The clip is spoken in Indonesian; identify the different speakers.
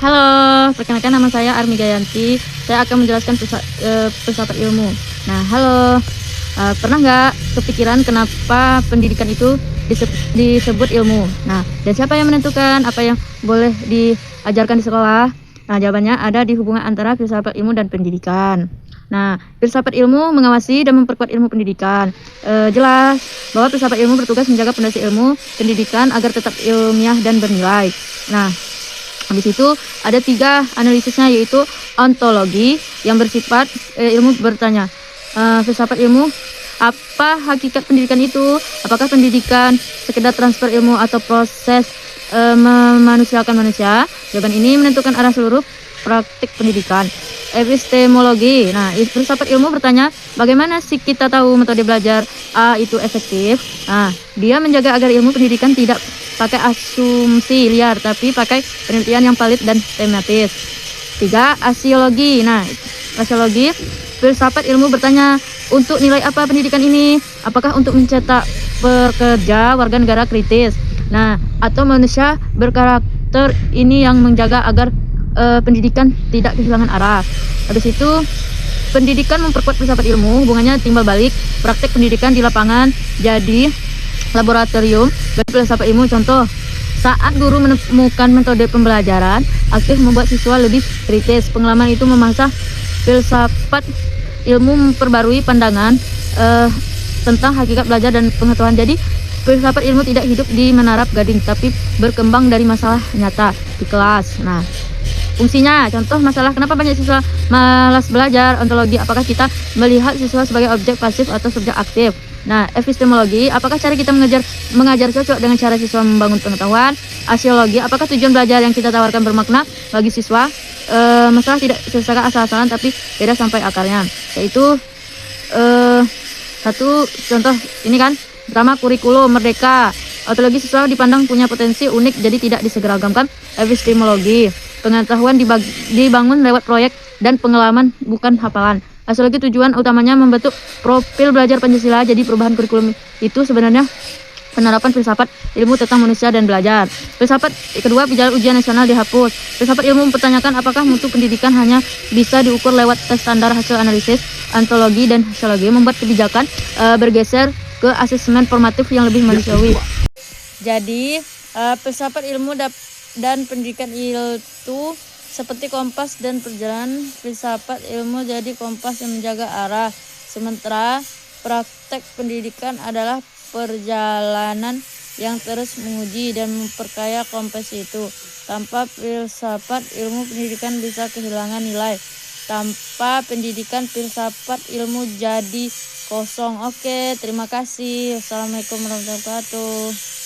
Speaker 1: Halo, perkenalkan nama saya Armi Gayanti. Saya akan menjelaskan filsafat ilmu. Nah, halo. Pernah nggak kepikiran kenapa pendidikan itu disebut ilmu? Nah, dan siapa yang menentukan apa yang boleh diajarkan di sekolah? Nah, jawabannya ada di hubungan antara filsafat ilmu dan pendidikan. Nah, filsafat ilmu mengawasi dan memperkuat ilmu pendidikan. Jelas bahwa filsafat ilmu bertugas menjaga fondasi ilmu pendidikan agar tetap ilmiah dan bernilai. Nah, habis itu ada 3 analisisnya, yaitu ontologi yang bersifat ilmu bertanya, filsafat ilmu, apa hakikat pendidikan itu? Apakah pendidikan sekedar transfer ilmu atau proses memanusiakan manusia? Jawaban ini menentukan arah seluruh praktik pendidikan. Epistemologi. Nah, filsafat ilmu bertanya, bagaimana sih kita tahu metode belajar A itu efektif? Nah, dia menjaga agar ilmu pendidikan tidak pakai asumsi liar, tapi pakai penelitian yang valid dan tematis. 3. Asiologi. Nah, asiologi, filsafat ilmu bertanya, untuk nilai apa pendidikan ini? Apakah untuk mencetak pekerja warga negara kritis? Nah, atau manusia berkarakter? Ini yang menjaga agar pendidikan tidak kehilangan arah. Habis itu, pendidikan memperkuat filsafat ilmu, hubungannya timbal balik praktek pendidikan di lapangan jadi laboratorium dan filsafat ilmu. Contoh, saat guru menemukan metode pembelajaran aktif membuat siswa lebih kritis. Pengalaman itu memaksa filsafat ilmu memperbarui pandangan tentang hakikat belajar dan pengetahuan. Jadi filsafat ilmu tidak hidup di menara gading, tapi berkembang dari masalah nyata di kelas. Nah, fungsinya, contoh masalah kenapa banyak siswa malas belajar. Ontologi, apakah kita melihat siswa sebagai objek pasif atau subjek aktif? Nah, epistemologi, apakah cara kita mengajar cocok dengan cara siswa membangun pengetahuan? Asiologi, apakah tujuan belajar yang kita tawarkan bermakna bagi siswa? Masalah tidak selesai asal-asalan, tapi beda sampai akarnya. Yaitu satu contoh ini kan, pertama kurikulum merdeka. Ontologi, siswa dipandang punya potensi unik, jadi tidak diseragamkan. Epistemologi, pengetahuan dibangun lewat proyek dan pengalaman, bukan hafalan. Asiologi, tujuan utamanya membentuk profil belajar Pancasila. Jadi perubahan kurikulum itu sebenarnya penerapan filsafat ilmu tentang manusia dan belajar. Filsafat kedua, bicara ujian nasional dihapus. Filsafat ilmu mempertanyakan apakah mutu pendidikan hanya bisa diukur lewat tes standar hasil analisis. Ontologi dan sosiologi membuat kebijakan bergeser ke asesmen formatif yang lebih manusiawi. Jadi filsafat ilmu dan pendidikan itu seperti kompas dan perjalanan. Filsafat ilmu jadi kompas yang menjaga arah, sementara praktek pendidikan adalah perjalanan yang terus menguji dan memperkaya kompas itu. Tanpa filsafat ilmu, pendidikan bisa kehilangan nilai. Tanpa pendidikan, filsafat ilmu jadi kosong. Oke, terima kasih. Assalamualaikum warahmatullahi wabarakatuh.